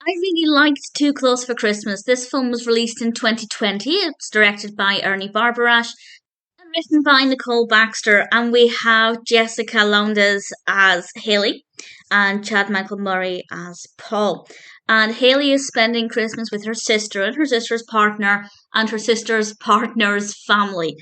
I really liked Too Close for Christmas. This film was released in 2020. It's directed by Ernie Barbarash and written by Nicole Baxter. And we have Jessica Lowndes as Hayley and Chad Michael Murray as Paul. And Hayley is spending Christmas with her sister and her sister's partner and her sister's partner's family.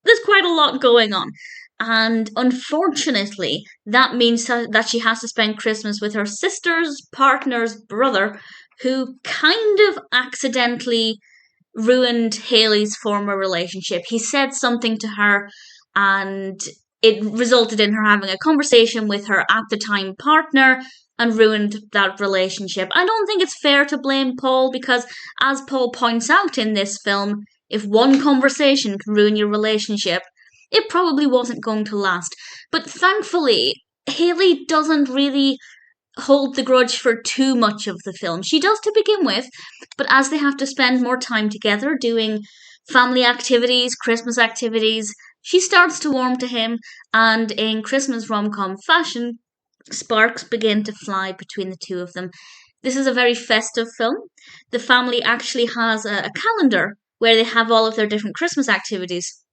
There's quite a lot going on. And unfortunately, that means that she has to spend Christmas with her sister's partner's brother, who kind of accidentally ruined Hayley's former relationship. He said something to her, and it resulted in her having a conversation with her at the time partner and ruined that relationship. I don't think it's fair to blame Paul because, as Paul points out in this film, if one conversation can ruin your relationship, it probably wasn't going to last. But thankfully, Hayley doesn't really hold the grudge for too much of the film. She does to begin with, but as they have to spend more time together doing family activities, Christmas activities, she starts to warm to him, and in Christmas rom-com fashion, sparks begin to fly between the two of them. This is a very festive film. The family actually has a calendar where they have all of their different Christmas activities.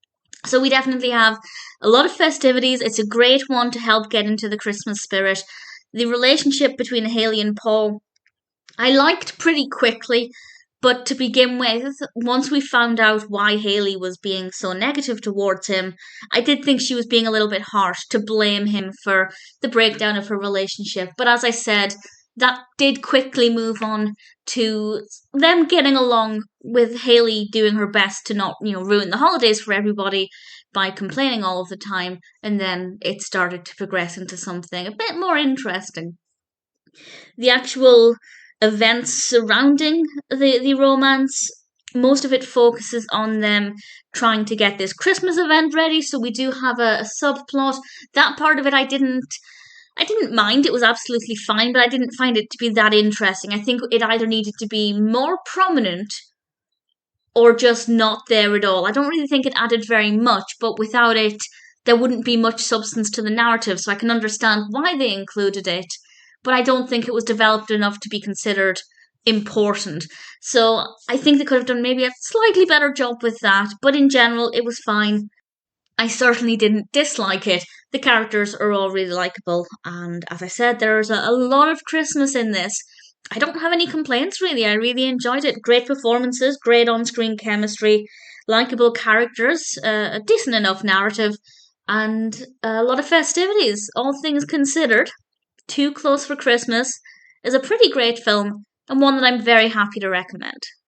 So we definitely have a lot of festivities. It's a great one to help get into the Christmas spirit. The relationship between Hayley and Paul, I liked pretty quickly, but to begin with, once we found out why Hayley was being so negative towards him, I did think she was being a little bit harsh to blame him for the breakdown of her relationship. But as I said, that did quickly move on to them getting along, with Hayley doing her best to not, ruin the holidays for everybody by complaining all of the time, and then it started to progress into something a bit more interesting. The actual events surrounding the romance, most of it focuses on them trying to get this Christmas event ready, so we do have a subplot. That part of it I didn't mind. It was absolutely fine, but I didn't find it to be that interesting. I think it either needed to be more prominent or just not there at all. I don't really think it added very much, but without it, there wouldn't be much substance to the narrative, so I can understand why they included it, but I don't think it was developed enough to be considered important. So I think they could have done maybe a slightly better job with that, but in general, it was fine. I certainly didn't dislike it. The characters are all really likable, and as I said, there's a lot of Christmas in this. I don't have any complaints really. I really enjoyed it. Great performances, great on screen chemistry, likable characters, a decent enough narrative, and a lot of festivities. All things considered, Too Close for Christmas is a pretty great film and one that I'm very happy to recommend.